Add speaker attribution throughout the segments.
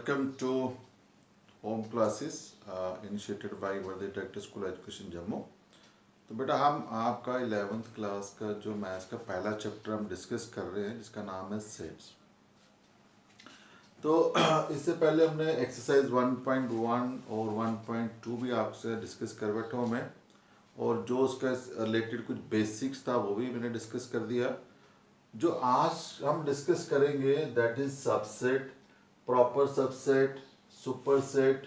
Speaker 1: Welcome to home classes initiated by Worthy Director School Education Jammu. तो बेटा हम आपका 11th क्लास का जो मैथ्स का पहला चैप्टर हम डिस्कस कर रहे हैं जिसका नाम है सेट्स। तो इससे पहले हमने एक्सरसाइज 1.1 और 1.2 भी आपसे डिस्कस कर बैठा हूँ मैं, और जो उसका रिलेटेड कुछ बेसिक्स था वो भी मैंने डिस्कस कर दिया। जो आज हम डिस्कस करेंगे that is subset, proper subset, superset,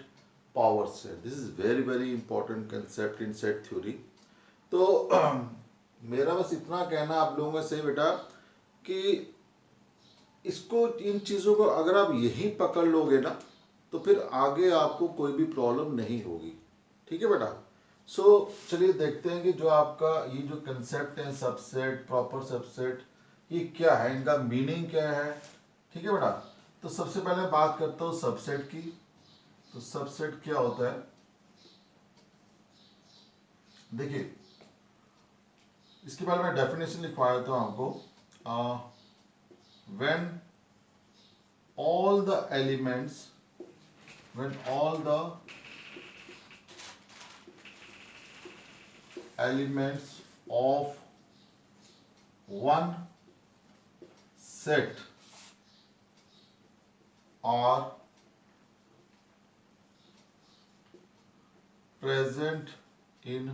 Speaker 1: power set. This is very very important concept in set theory. तो मेरा बस इतना कहना आप लोगों से बेटा कि इसको, इन चीज़ों को अगर आप यही पकड़ लोगे ना तो फिर आगे आपको कोई भी प्रॉब्लम नहीं होगी। ठीक है बेटा। सो चलिए देखते हैं कि जो आपका ये जो कंसेप्ट है सबसेट, प्रॉपर सबसेट, ये क्या है, इनका मीनिंग क्या है। ठीक है बेटा। तो सबसे पहले बात करता हूँ सबसेट की। तो सबसेट क्या होता है, देखिए इसके बारे में डेफिनेशन लिखवा देता हूँ आपको। When all the elements when all the elements of one set are present in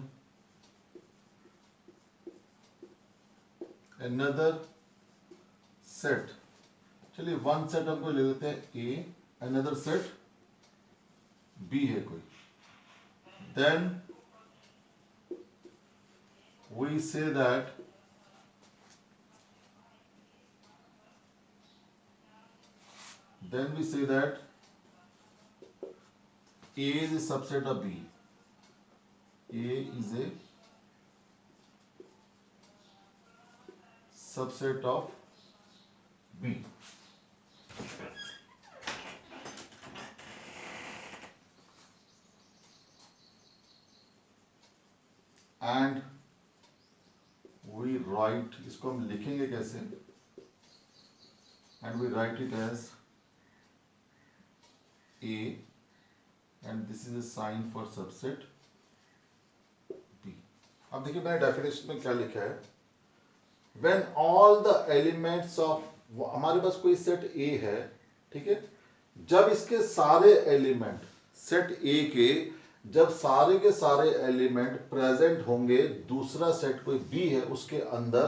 Speaker 1: another set। चलिए वन सेट हमको ले लेते हैं ए, अनदर सेट बी है कोई, then we say that A is a subset of B. A is a subset of B. And we write, इसको हम लिखेंगे कैसे, and we write it as A, and this is a sign for subset B। अब देखिए मैंने definition में क्या लिखा है, when all the elements of, हमारे पास कोई सेट A है, ठीक है, जब इसके सारे एलिमेंट सेट A के जब सारे के सारे एलिमेंट प्रेजेंट होंगे दूसरा सेट कोई B है उसके अंदर,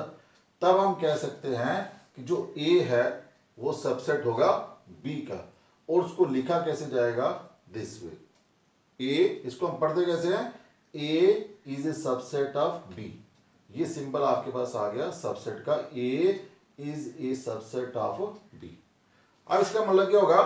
Speaker 1: तब हम कह सकते हैं कि जो A है वो सबसेट होगा B का। और उसको लिखा कैसे जाएगा, दिस वे। A, इसको हम पढ़ते कैसे हैं, A is a subset of B। ये सिंबल आपके पास आ गया सबसेट का, A is a subset of B। अब इसका मतलब क्या होगा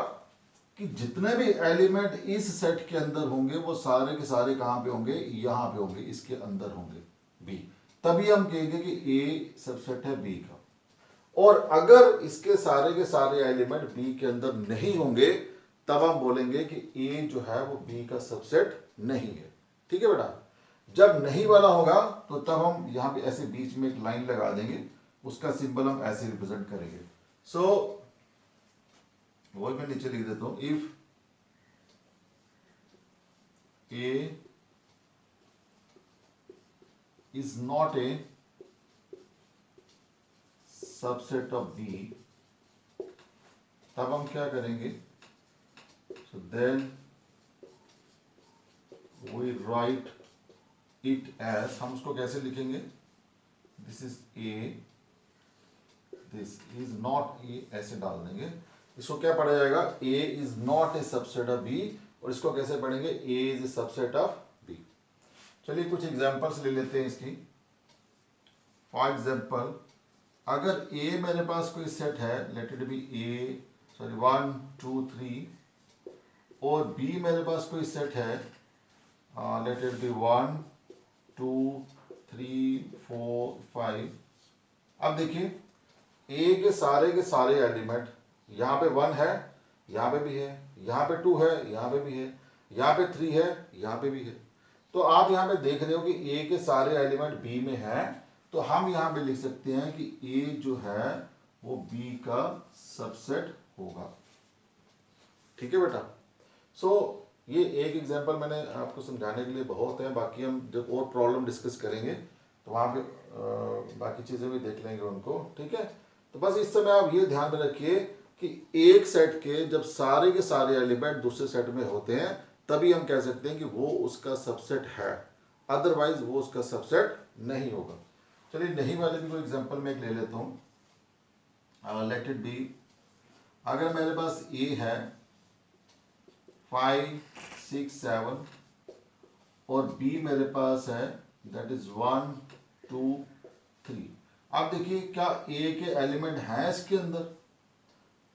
Speaker 1: कि जितने भी एलिमेंट इस सेट के अंदर होंगे वो सारे के सारे कहां पे होंगे, यहां पे होंगे, इसके अंदर होंगे B। तभी हम कहेंगे कि A सबसेट है B का। और अगर इसके सारे के सारे एलिमेंट B के अंदर नहीं होंगे तब हम बोलेंगे कि A जो है वो B का सबसेट नहीं है। ठीक है बेटा। जब नहीं वाला होगा तो तब हम यहां पे ऐसे बीच में एक लाइन लगा देंगे, उसका सिंबल हम ऐसे रिप्रेजेंट करेंगे। सो वही मैं नीचे लिख देता हूं, if A is not a subset of B, तब हम क्या करेंगे, so then we write it as, हम उसको कैसे लिखेंगे, this is A, this is not A, ऐसे डाल देंगे। इसको क्या पढ़ा जाएगा, A is not a subset of B, और इसको कैसे पढ़ेंगे, A is a subset of B। चलिए कुछ एग्जांपल्स ले लेते हैं इसकी। फॉर एग्जांपल, अगर A मेरे पास कोई सेट है, let it B A, sorry 1 2 3, और B मेरे पास कोई सेट है, लेट इट बी 1 2 3 4 5। अब देखिए A के सारे एलिमेंट, यहाँ पे 1 है, यहाँ पे भी है, यहाँ पे 2 है, यहाँ पे भी है, यहाँ पे 3 है, यहाँ पे भी है। तो आप यहाँ पे देख रहे हो कि A के सारे एलिमेंट B में हैं, तो हम यहाँ पे लिख सकते हैं कि A जो है वो B का सबसेट होगा। ठीक है बेटा। सो ये एक एग्जांपल मैंने आपको समझाने के लिए बहुत है, बाकी हम जब और प्रॉब्लम डिस्कस करेंगे तो वहाँ पे बाकी चीज़ें भी देख लेंगे उनको, ठीक है। तो बस इस समय आप ये ध्यान में रखिए कि एक सेट के जब सारे के सारे एलिमेंट दूसरे सेट में होते हैं तभी हम कह सकते हैं कि वो उसका सबसेट है, अदरवाइज वो उसका सबसेट नहीं होगा। चलिए नहीं वाले भी कोई एग्जांपल मैं एक ले लेता हूँ। लेट इट बी, अगर मेरे पास ए है 5 6 7 और बी मेरे पास है दैट इज 1 2 3। अब देखिए क्या ए के एलिमेंट हैं इसके अंदर?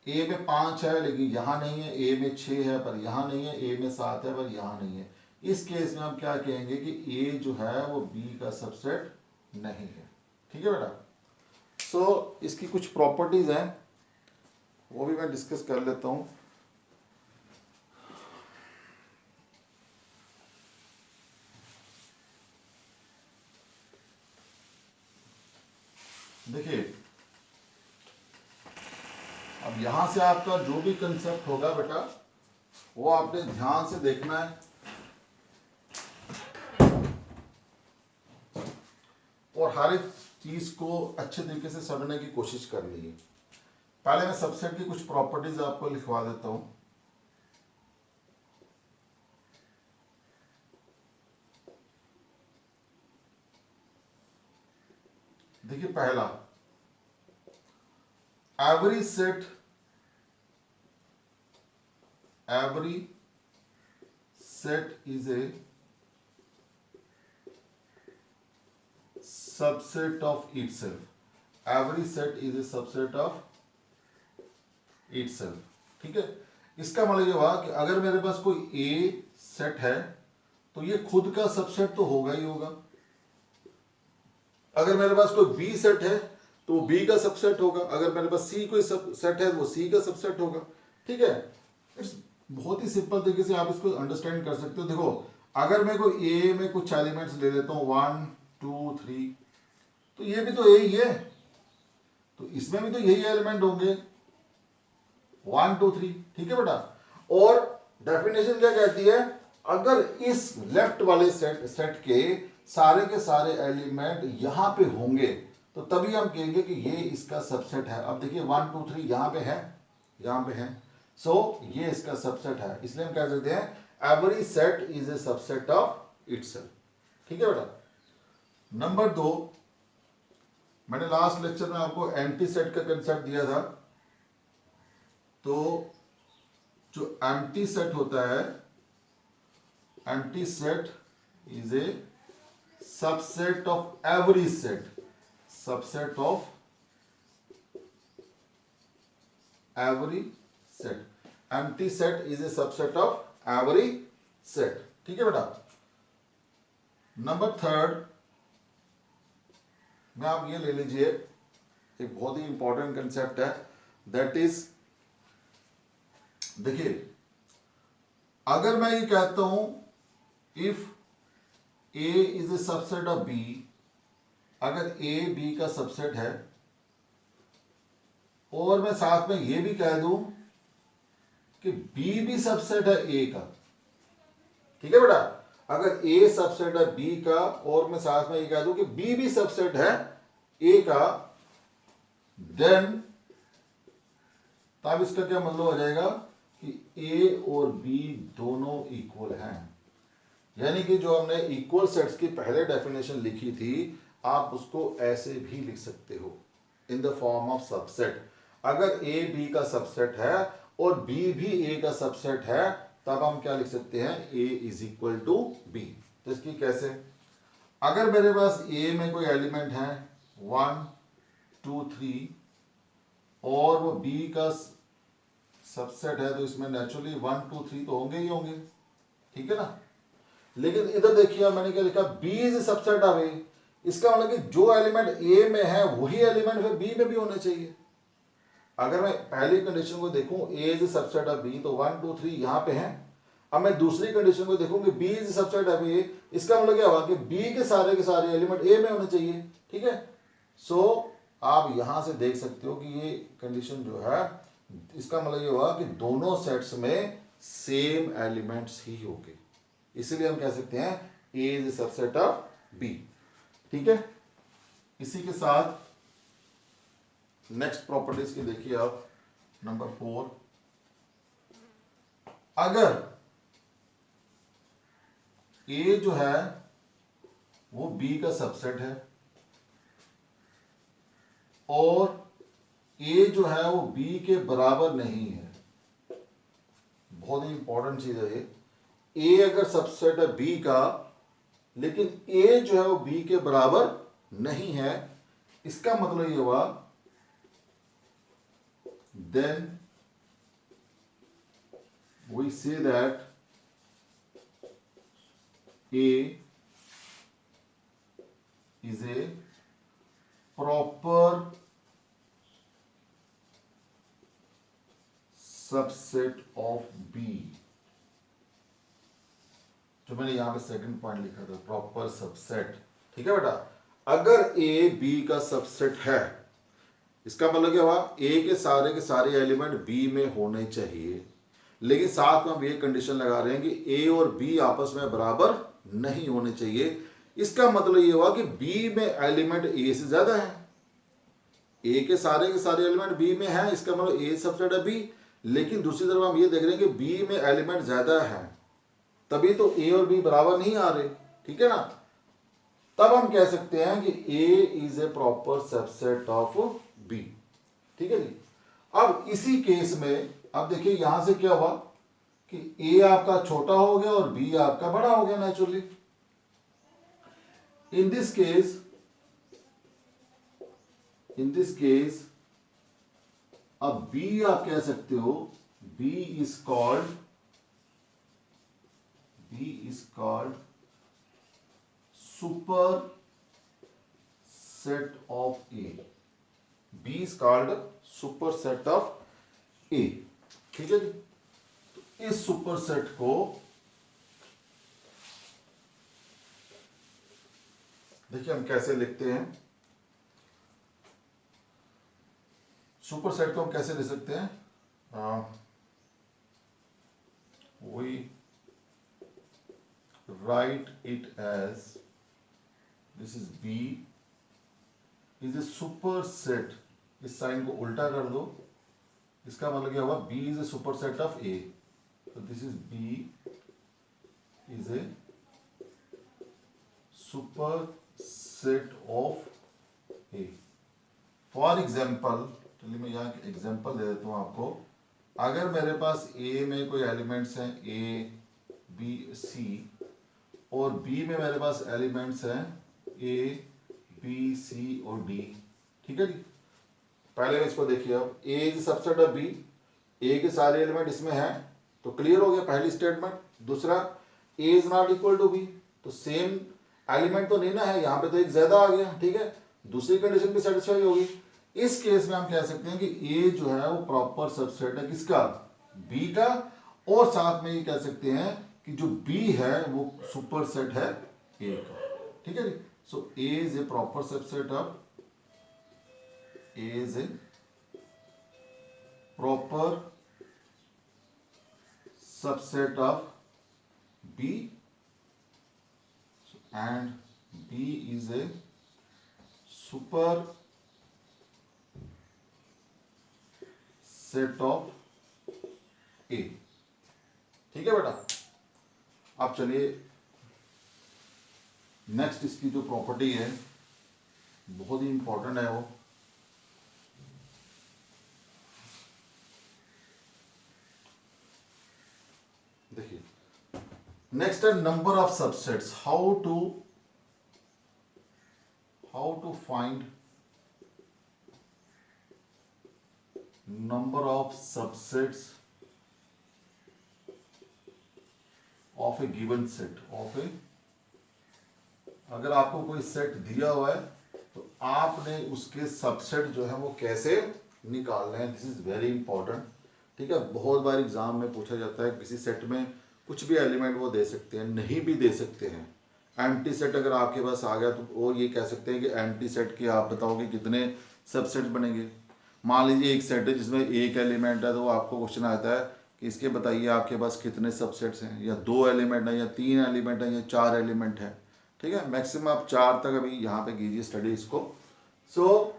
Speaker 1: ए में 5 है लेकिन यहां नहीं है, ए में 6 है पर यहां नहीं है, ए में 7 है पर यहां नहीं है। इस केस में हम क्या कहेंगे कि ए जो है वो बी का सबसेट नहीं है, ठीक है बेटा। सो इसकी कुछ प्रॉपर्टीज हैं वो भी मैं डिस्कस कर लेता हूं। देखिए अब यहां से आपका जो भी कंसेप्ट होगा बेटा वो आपने ध्यान से देखना है और हर एक चीज को अच्छे तरीके से समझने की कोशिश करनी है। पहले मैं सबसेट की कुछ प्रॉपर्टीज आपको लिखवा देता हूं। देखिए पहला, every set is a subset of itself. Every set is a subset of itself, ठीक है। इसका मतलब ये हुआ कि अगर मेरे पास कोई ए सेट है तो ये खुद का सबसेट तो होगा ही होगा। अगर मेरे पास कोई बी सेट है तो वो बी का सबसेट होगा। अगर मेरे पास सी कोई सेट है तो वो सी का सबसेट होगा, ठीक है। इट्स बहुत ही सिंपल तरीके से आप इसको अंडरस्टैंड कर सकते हो। देखो अगर मैं कोई ए में कुछ एलिमेंट्स ले लेता हूँ 1 2 3, तो ये भी तो ए ही है, तो इसमें भी तो यही एलिमेंट होंगे 1 2 3, ठीक है बेटा। और डेफिनेशन क्या कहती है, अगर इस लेफ्ट वाले सेट के सारे एलिमेंट यहां पे होंगे तो तभी हम कहेंगे कि ये इसका सबसेट है। अब देखिए 1 2 3 यहां पे है, यहां पे है, सो ये इसका सबसेट है। इसलिए हम कह सकते हैं every set is a subset of itself, ठीक है बेटा। नंबर 2, मैंने लास्ट लेक्चर में आपको एम्प्टी सेट का कंसेप्ट दिया था। तो जो एम्प्टी सेट होता है, empty set is a subset of every set, subset of every set. Empty set is a subset of every set, ठीक है बेटा। नंबर 3 में आप ये ले लीजिए, एक बहुत ही इंपॉर्टेंट कंसेप्ट है, दैट इज, देखिए अगर मैं ये कहता हूं if A is a subset of B, अगर ए बी का सबसेट है और मैं साथ में ये भी कह दूं कि बी भी सबसेट है ए का, ठीक है बेटा। अगर ए सबसेट है बी का और मैं साथ में ये कह दूं कि बी भी सबसेट है ए का, देन तब इसका क्या मतलब हो जाएगा कि ए और बी दोनों इक्वल हैं। यानी कि जो हमने इक्वल सेट्स की पहले डेफिनेशन लिखी थी, आप उसको ऐसे भी लिख सकते हो in the form of subset. अगर ए बी का सबसेट है और बी भी ए का सबसेट है, तब हम क्या लिख सकते हैं, A is equal to be. तो इसकी कैसे, अगर मेरे पास ए में कोई एलिमेंट है 1 2 3 और वो बी का सबसेट है, तो इसमें नेचुरली 1 2 3 तो होंगे ही होंगे, ठीक है ना। लेकिन इधर देखिए मैंने क्या लिखा, बी इज सबसेट ऑफ ए। इसका मतलब कि जो एलिमेंट ए में है वही एलिमेंट फिर बी में भी होने चाहिए। अगर मैं पहली कंडीशन को देखूं ए इज सबसेट ऑफ बी, तो 1 2 3 यहां पे है। अब मैं दूसरी कंडीशन को देखूं कि बी इज सबसेट ऑफ ए, इसका मतलब क्या हुआ कि बी के सारे एलिमेंट ए में होने चाहिए, ठीक है। सो आप यहां से देख सकते हो कि ये कंडीशन जो है इसका मतलब ये हुआ कि दोनों सेट्स में सेम एलिमेंट्स ही होंगे, इसीलिए हम कह सकते हैं A is a subset of B. ठीक है, इसी के साथ नेक्स्ट प्रॉपर्टीज की देखिए आप, नंबर 4, अगर ए जो है वो बी का सबसेट है और ए जो है वो बी के बराबर नहीं है, बहुत ही इंपॉर्टेंट चीज है ये, ए अगर सबसेट है बी का लेकिन ए जो है वो बी के बराबर नहीं है, इसका मतलब ये हुआ then we say that A is a proper subset of B। जो मैंने यहां पे सेकंड पॉइंट लिखा था, प्रॉपर सबसेट। ठीक है बेटा, अगर A B का सबसेट है, इसका मतलब क्या हुआ, A के सारे एलिमेंट B में होने चाहिए, लेकिन साथ में हम ये कंडीशन लगा रहे हैं कि A और B आपस में बराबर नहीं होने चाहिए। इसका मतलब ये हुआ कि B में एलिमेंट A से ज्यादा है, A के सारे एलिमेंट B में है, इसका मतलब A सबसेट है B, लेकिन दूसरी तरफ हम ये देख रहे हैं कि B में एलिमेंट ज्यादा है, तभी तो A और B बराबर नहीं आ रहे। ठीक है ना, तब हम कह सकते हैं कि A is a proper subset of B। ठीक है जी, अब इसी केस में अब देखिए यहां से क्या हुआ कि A आपका छोटा हो गया और B आपका बड़ा हो गया नेचुरली। In this case अब B आप कह सकते हो B is called super set of A। B is called super set of A। ठीक है जी, तो इस सुपर सेट को देखिए हम कैसे लिखते हैं, सुपर सेट को हम कैसे लिख सकते हैं, we write it as this is B is a super set। इस साइन को उल्टा कर दो, इसका मतलब क्या हुआ, B is a super set of A, so this is B is a super set of A। For example, चलिए मैं यहाँ एग्जाम्पल दे देता हूँ आपको, अगर मेरे पास A में कोई एलिमेंट्स हैं A B C और B में मेरे पास एलिमेंट्स हैं A B C और D। ठीक है जी, पहले इसको देखिए, अब A is subset of B, A के सारे एलिमेंट इसमें हैं, तो क्लियर हो गया पहली स्टेटमेंट। दूसरा, A is not equal to B, तो सेम एलिमेंट तो नहीं ना है, यहाँ पे तो एक ज्यादा आ गया। ठीक है, दूसरी कंडीशन भी सेटिस्फाई होगी। इस केस में हम कह सकते हैं कि A जो है वो प्रॉपर सबसेट है किसका, B का, और साथ में ये कह सकते हैं कि जो B है वो सुपर सेट है A का। ठीक है जी, सो A is a proper subset of A is a proper subset of B and B is a super set of A। ठीक है बेटा, अब चलिए नेक्स्ट इसकी जो प्रॉपर्टी है बहुत ही इंपॉर्टेंट है वो, देखिए नेक्स्ट है number of subsets. How to find number of subsets of a given set of A, अगर आपको कोई सेट दिया हुआ है तो आपने उसके सबसेट जो है वो कैसे निकालने हैं, दिस इज वेरी इंपॉर्टेंट। ठीक है, बहुत बार एग्जाम में पूछा जाता है, किसी सेट में कुछ भी एलिमेंट वो दे सकते हैं, नहीं भी दे सकते हैं। एम्प्टी सेट अगर आपके पास आ गया तो वो ये कह सकते हैं कि एम्प्टी सेट के आप बताओ कि कितने सबसेट बनेंगे। मान लीजिए एक सेट है जिसमें एक एलिमेंट है, तो आपको क्वेश्चन आता है कि इसके बताइए आपके पास कितने सबसेट्स हैं, या 2 एलिमेंट हैं, या 3 एलिमेंट हैं, या 4 एलिमेंट है। ठीक है, मैक्सिमम आप 4 तक अभी यहाँ पे कीजिए स्टडी इसको। सो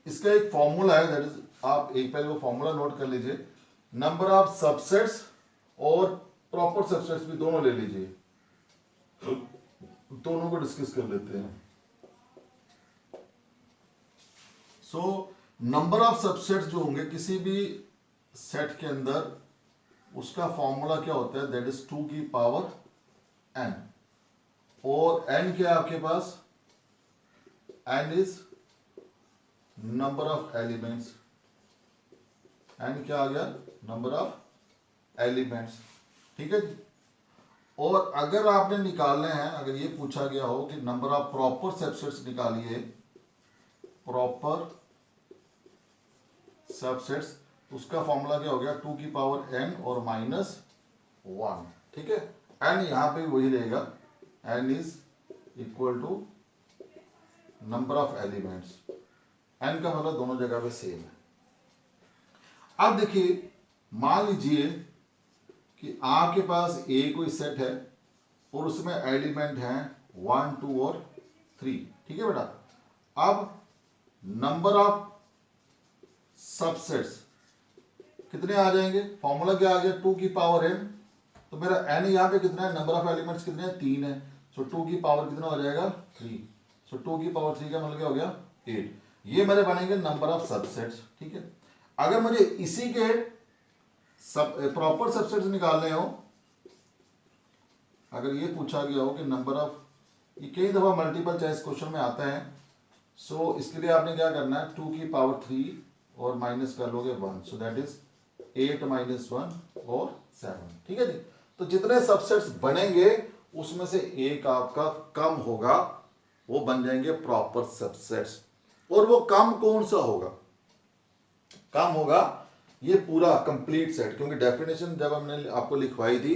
Speaker 1: इसका एक फॉर्मूला है, दैट इज, आप एक पहले वो फॉर्मूला नोट कर लीजिए। नंबर ऑफ सबसेट्स और प्रॉपर सबसेट्स भी दोनों ले लीजिए, दोनों को डिस्कस कर लेते हैं। सो नंबर ऑफ सबसेट्स जो होंगे किसी भी सेट के अंदर, उसका फॉर्मूला क्या होता है, दैट इज 2 की पावर n, और n क्या है आपके पास, n is number of elements, n क्या आ गया, नंबर ऑफ एलिमेंट्स। ठीक है जी। और अगर आपने निकालने हैं, अगर ये पूछा गया हो कि नंबर ऑफ प्रॉपर सबसेट्स निकालिए, प्रॉपर सबसेट्स, उसका फॉर्मूला क्या हो गया, 2 की पावर n और -1। ठीक है, n यहां पे वही रहेगा, n is equal to number of elements, n का मतलब दोनों जगह पे सेम है। अब देखिए, मान लीजिए कि आपके पास ए कोई सेट है और उसमें एलिमेंट हैं 1, 2 और 3। ठीक है बेटा, अब नंबर ऑफ सबसेट्स कितने आ जाएंगे, फॉर्मूला क्या आ गया, 2 की पावर n, तो मेरा n यहाँ पे कितना है, नंबर ऑफ एलिमेंट्स कितने हैं, 3 है। सो 2 की पावर कितना हो जाएगा, 3। सो 2 की पावर 3 का मतलब क्या हो गया, 8। ये मेरे बनेंगे नंबर ऑफ सबसेट्स। ठीक है, अगर मुझे इसी के सब प्रॉपर सबसेट्स निकालने हो, अगर ये पूछा गया हो कि नंबर ऑफ, ये कई दफा मल्टीपल चॉइस क्वेश्चन में आता है, सो इसके लिए आपने क्या करना है, 2 की पावर 3 और माइनस कर लोगे 1, सो दैट इज 8 - 1 और 7। ठीक है जी। तो जितने सबसेट्स बनेंगे उसमें से एक आपका कम होगा, वो बन जाएंगे प्रॉपर सबसेट्स। और वो कम कौन सा होगा, कम होगा ये पूरा कंप्लीट सेट, क्योंकि डेफिनेशन जब हमने आपको लिखवाई थी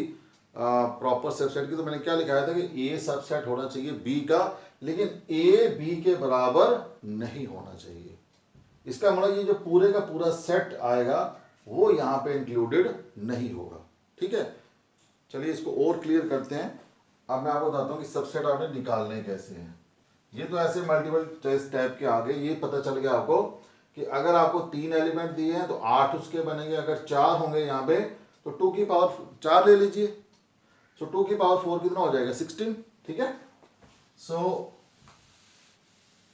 Speaker 1: प्रॉपर सबसेट की, तो मैंने क्या लिखाया था कि ए सबसेट होना चाहिए बी का, लेकिन ए बी के बराबर नहीं होना चाहिए। इसका मतलब ये जो पूरे का पूरा सेट आएगा वो यहां पे इंक्लूडेड नहीं होगा। ठीक है, चलिए इसको और क्लियर करते हैं। अब मैं आपको बताता हूं कि सबसेट आपने निकालने कैसे हैं। ये तो ऐसे मल्टीपल चॉइस टाइप के आ गए, ये पता चल गया आपको कि अगर आपको 3 एलिमेंट दिए हैं तो 8 उसके बनेंगे, अगर 4 होंगे यहाँ पे तो 2 की पावर 4 ले लीजिए, सो 2 की पावर 4 कितना हो जाएगा, 16। ठीक है, सो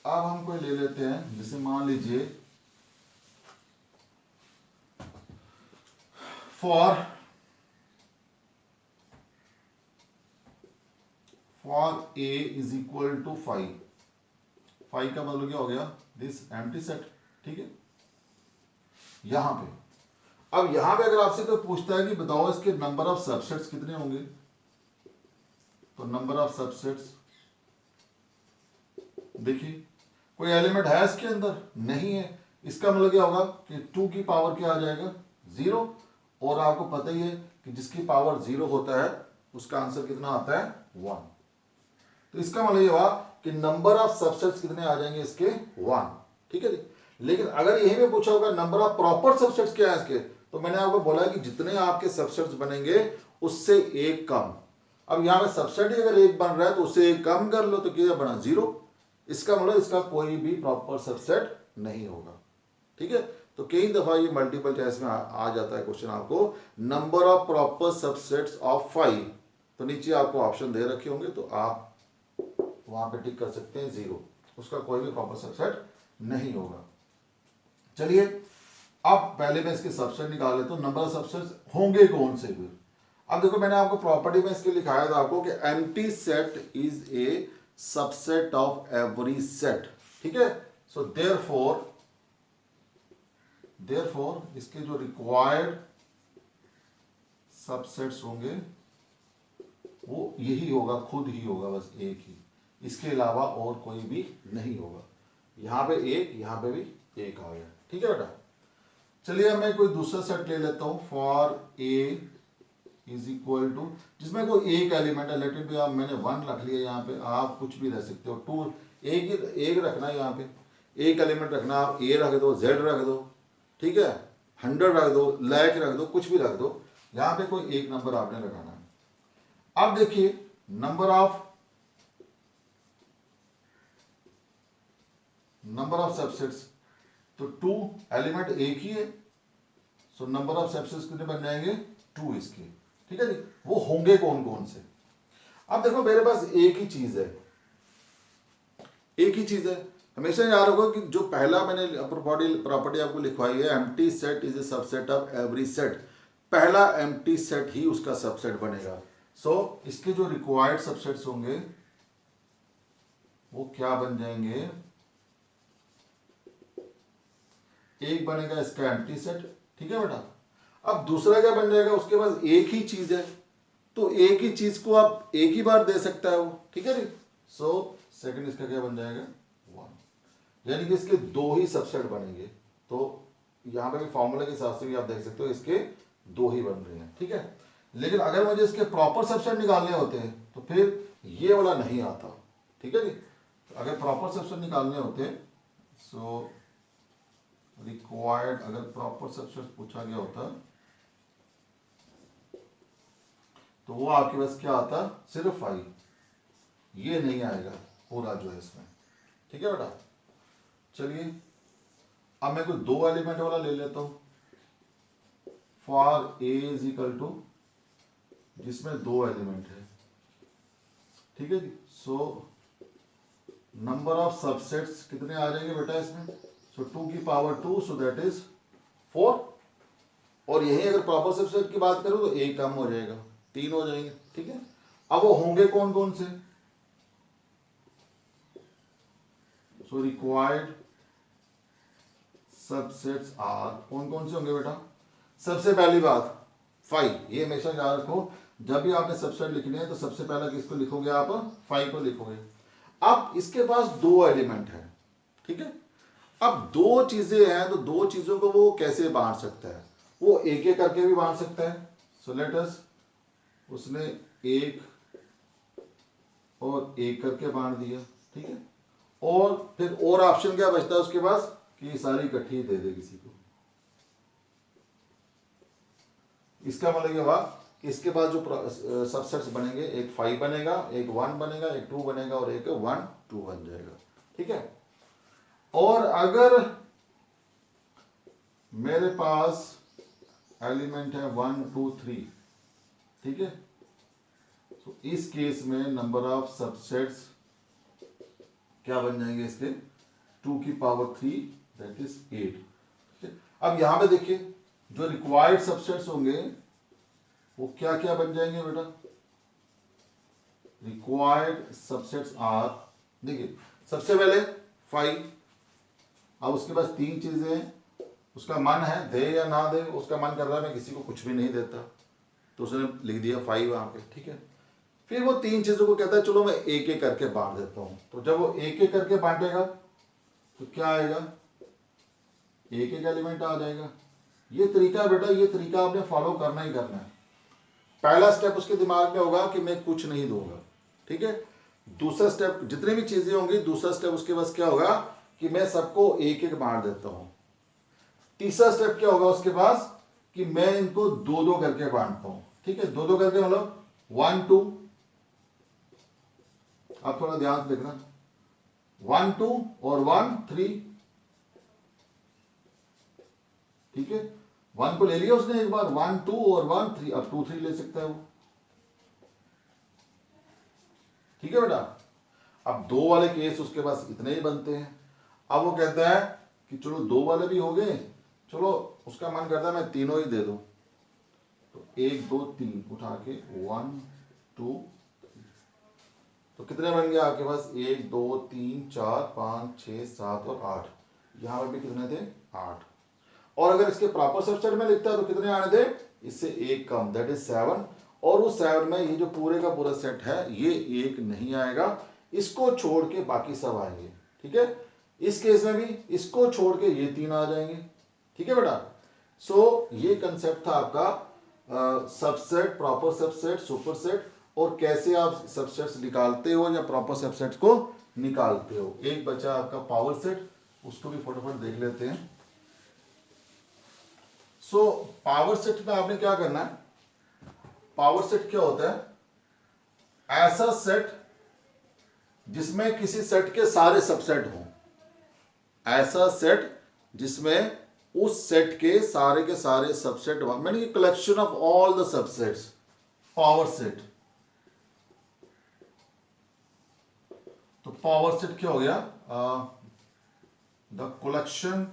Speaker 1: अब हम कोई ले लेते हैं, जैसे मान लीजिए for a is equal to 5 का मतलब क्या हो गया, दिस एम्प्टी सेट। ठीक है, यहां पे, अब यहां पे अगर आपसे कोई पूछता है कि बताओ इसके नंबर ऑफ सबसेट्स कितने होंगे, तो नंबर ऑफ सबसेट्स देखिए, कोई एलिमेंट है इसके अंदर, नहीं है, इसका मतलब क्या होगा कि 2 की पावर क्या आ जाएगा, 0। और आपको पता ही है कि जिसकी पावर 0 होता है उसका आंसर कितना आता है, 1। तो इसका मतलब ये हुआ कि नंबर ऑफ सबसेट्स कितने आ जाएंगे इसके, 1। ठीक है जी। लेकिन अगर यही में पूछा होगा नंबर ऑफ प्रॉपर सबसेट्स क्या है इसके, तो मैंने आपको बोला कि जितने आपके सबसेट्स बनेंगे उससे एक कम। अब यहां पे सबसेट ही अगर एक बन रहा है तो उससे एक कम कर लो, तो क्या बना, 0। इसका मतलब इसका कोई भी प्रॉपर सबसेट नहीं होगा। ठीक है, तो कई दफा ये मल्टीपल चॉइस में आ जाता है क्वेश्चन आपको, number of proper subsets of 5, तो नीचे आपको ऑप्शन दे रखे होंगे, तो आप वहां पे टिक कर सकते हैं 0, उसका कोई भी प्रॉपर सबसेट नहीं होगा। चलिए अब पहले मैं इसके सबसेट निकाल लेता हूं, नंबर ऑफ सबसेट्स होंगे कौन से फिर। अब देखो मैंने आपको प्रॉपर्टी में इसके लिखाया था आपको कि empty set is a subset of every set. ठीक है, सो देयरफॉर इसके जो रिक्वायर्ड सबसेट्स होंगे वो यही होगा, खुद ही होगा, बस एक ही, इसके अलावा और कोई भी नहीं होगा। यहां पे एक, यहां पे भी एक आ गया। ठीक है बेटा, चलिए अब मैं कोई दूसरा सेट ले लेता हूं, for A is equal to, जिसमें कोई एक एलिमेंट है, लेट इट बी, आप मैंने 1 रख लिया, यहाँ पे आप कुछ भी रख सकते हो, 2, एक रखना है यहाँ पे, एक एलिमेंट रखना, आप ए रख दो, जेड रख दो, ठीक है, 100 रख दो, लाख रख दो, कुछ भी रख दो, यहां पे कोई एक नंबर आपने लगाना है। अब देखिए नंबर ऑफ सबसेट्स, तो 2 एलिमेंट एक ही है, सो नंबर ऑफ सबसेट्स कितने बन जाएंगे 2 इसके, ठीक है जी। वो होंगे कौन कौन से? अब देखो मेरे पास एक ही चीज है, एक ही चीज है, हमेशा याद रखो कि जो पहला मैंने प्रॉपर्टी आपको लिखवाई है, empty set is a subset of every set, पहला एम्प्टी सेट ही उसका सबसेट बनेगा। सो इसके जो रिक्वायर्ड सबसेट्स होंगे वो क्या बन जाएंगे, एक बनेगा इसका एम्प्टी सेट, ठीक है बेटा। अब दूसरा क्या बन जाएगा, उसके पास एक ही चीज है, तो एक ही चीज को आप एक ही बार दे सकता है वो, ठीक है जी। सो सेकंड इसका क्या बन जाएगा 1, यानी कि इसके 2 ही सबसेट बनेंगे। तो यहां पे भी फॉर्मूला के हिसाब से भी आप देख सकते हो इसके 2 ही बन रहे हैं, ठीक है। लेकिन अगर मुझे इसके प्रॉपर सबसेट निकालने होते हैं तो फिर ये वाला नहीं आता, ठीक है जी। तो अगर प्रॉपर सबसेट निकालने होते सो रिक्वायर्ड, अगर प्रॉपर सबसेट पूछा गया होता तो वो आपके पास क्या आता, सिर्फ 5, ये नहीं आएगा पूरा जो है इसमें, ठीक है बेटा। चलिए अब मैं कोई 2 एलिमेंट वाला ले लेता हूं, for A is equal to, जिसमें 2 एलिमेंट है, ठीक है जी। सो नंबर ऑफ सबसेट्स कितने आ जाएंगे बेटा इसमें, सो 2 की पावर 2, सो दैट इज 4, और यही अगर प्रॉपर सबसेट की बात करूं तो एक कम हो जाएगा, 3 हो जाएंगे, ठीक है। अब वो होंगे कौन कौन से, सो रिक्वायर्ड सबसेट्स आर, कौन कौन से होंगे बेटा। सबसे पहली बात 5, ये हमेशा याद रखो, जब भी आपने सबसेट लिखने हैं तो सबसे पहला किसको लिखोगे आप, 5 को लिखोगे। अब इसके पास 2 एलिमेंट है, ठीक है। अब 2 चीजें हैं, तो 2 चीजों को वो कैसे बांट सकता है, वो एक एक करके भी बांट सकता है। सो लेट अस, उसने 1 और 1 करके बांट दिया, ठीक है। और फिर और ऑप्शन क्या बचता है उसके पास, कि ये सारी इकट्ठी दे दे किसी को। इसका मतलब ये हुआ कि इसके बाद जो सबसेट्स बनेंगे, एक 5 बनेगा, एक 1 बनेगा, एक 2 बनेगा और एक 1 2 बन जाएगा, ठीक है। और अगर मेरे पास एलिमेंट है 1 2 3, ठीक है, तो इस केस में नंबर ऑफ सबसेट्स क्या बन जाएंगे इसके, 2 की पावर 3, दैट इज 8, ठीक है। अब यहां पे देखिए जो रिक्वायर्ड सबसेट्स होंगे वो क्या क्या बन जाएंगे बेटा, रिक्वायर्ड सबसेट्स आर, देखिए सबसे पहले 5, अब उसके पास 3 चीजें हैं, उसका मन है दे या ना दे, उसका मन कर रहा है मैं किसी को कुछ भी नहीं देता, तो उसने लिख दिया 5 वहां पे, ठीक है। फिर वो 3 चीजों को कहता है चलो मैं एक एक करके बांट देता हूं, तो जब वो एक एक करके बांटेगा तो क्या आएगा, एक एक एलिमेंट आ जाएगा। ये तरीका बेटा, ये तरीका आपने फॉलो करना ही करना है। पहला स्टेप उसके दिमाग में होगा कि मैं कुछ नहीं दूंगा, ठीक है। दूसरा स्टेप, जितनी भी चीजें होंगी, दूसरा स्टेप उसके पास क्या होगा कि मैं सबको एक एक बांट देता हूं। तीसरा स्टेप क्या होगा उसके पास कि मैं इनको 2 2 करके बांटता हूं, ठीक है। 2 2 करके मतलब 1 2, आप थोड़ा ध्यान से देखना, 1 2 और 1 3, ठीक है। 1 को ले लिया उसने एक बार, 1 2 और 1 3, अब 2 3 ले सकता है वो, ठीक है बेटा। अब 2 वाले केस उसके पास इतने ही बनते हैं। अब वो कहता है कि चलो 2 वाले भी हो गए, चलो उसका मन करता है मैं तीनों ही दे दूं, तो 1 2 3 उठा के 1 2 3, तो कितने बन गए आपके पास, 1 2 3 4 5 6 7 और 8, यहां पर भी कितने थे 8। और अगर इसके प्रॉपर सबसेट में लिखता है तो कितने आने थे, इससे एक कम, दैट इज 7, और उस 7 में ये जो पूरे का पूरा सेट है ये एक नहीं आएगा, इसको छोड़ के बाकी सब आएंगे, ठीक है। इस केस में भी इसको छोड़ के ये 3 आ जाएंगे, ठीक है बेटा। सो ये कंसेप्ट था आपका सबसेट, प्रॉपर सबसेट, सुपरसेट, और कैसे आप सबसेट्स निकालते हो या प्रॉपर सबसेट्स को निकालते हो। एक बचा आपका पावर सेट, उसको भी फटाफट देख लेते हैं। सो पावर सेट में आपने क्या करना है, पावर सेट क्या होता है, ऐसा सेट जिसमें किसी सेट के सारे सबसेट हों, ऐसा सेट जिसमें उस सेट के सारे सबसेट हों, मैंने collection of all the subsets, power set. तो पावर सेट क्या हो गया, the collection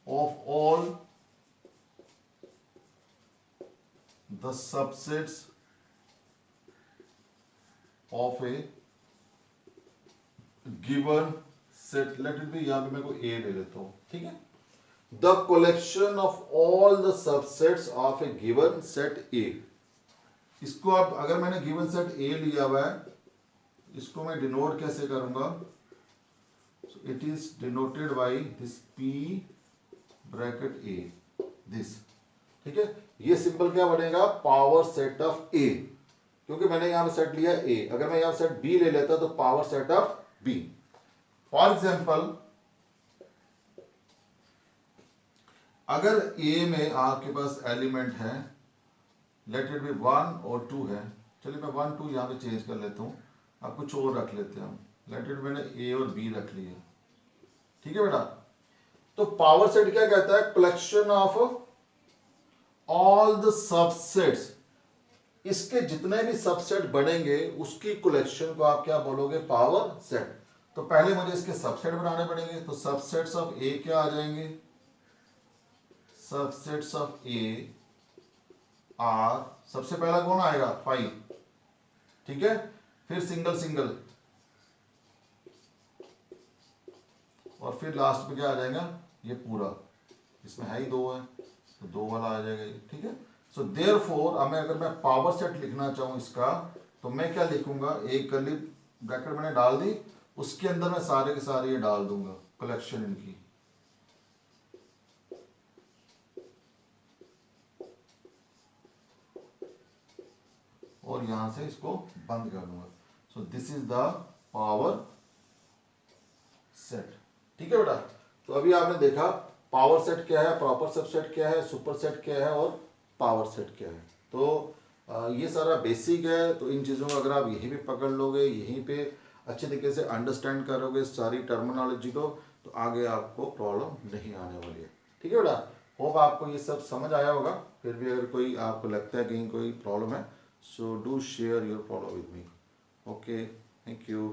Speaker 1: of all the subsets of a given set, late it B, यहां पे मेरे को ए ले लेता हूं, ठीक है। The collection of all the subsets of a given set ए। इसको आप, अगर मैंने गिवन सेट ए लिया हुआ है, इसको मैं डिनोट कैसे करूंगा, it is denoted by this P bracket A, this, ठीक है। ये सिंपल क्या बनेगा, पावर सेट ऑफ ए, क्योंकि मैंने यहां पे सेट लिया ए। अगर मैं यहां सेट बी ले लेता तो power set of B. For example, अगर ए में आपके पास एलिमेंट है, लेट इट बी 1 और 2 है, चलिए मैं 1 2 यहां पे चेंज कर लेता हूं, अब कुछ और रख लेते हैं हम, लेट इट, मैंने ए और बी रख लिया, ठीक है बेटा। तो पावर सेट क्या कहता है, collection of all the subsets, इसके जितने भी सबसेट बनेंगे उसकी कलेक्शन को आप क्या बोलोगे, पावर सेट। तो पहले मुझे इसके सबसेट बनाने पड़ेंगे, तो सबसेट्स ऑफ ए क्या आ जाएंगे, सबसेट्स ऑफ ए आर, सबसे पहला कौन आएगा, 5, ठीक है। फिर सिंगल सिंगल, और फिर लास्ट में क्या आ जाएगा, ये पूरा, इसमें है ही 2 है तो 2 वाला आ जाएगा ये, ठीक है। सो देयरफॉर अब मैं, अगर मैं पावर सेट लिखना चाहूं इसका, तो मैं क्या लिखूंगा, एक कर्ली ब्रैकेट मैंने डाल दी, उसके अंदर मैं सारे के सारे ये डाल दूंगा, कलेक्शन इनकी, और यहां से इसको बंद कर दूंगा। So this is the power set, ठीक है बेटा। तो अभी आपने देखा पावर सेट क्या है, प्रॉपर सबसेट क्या है, सुपर सेट क्या है और पावर सेट क्या है। तो ये सारा बेसिक है। तो इन चीज़ों को अगर आप यहीं पे पकड़ लोगे, यहीं पे अच्छे तरीके से अंडरस्टैंड करोगे सारी टर्मिनोलॉजी को, तो आगे आपको प्रॉब्लम नहीं आने वाली है, ठीक है बेटा। होप आपको ये सब समझ आया होगा। फिर भी अगर कोई आपको लगता है कहीं कोई प्रॉब्लम है, so do share your problem with me. Okay, thank you.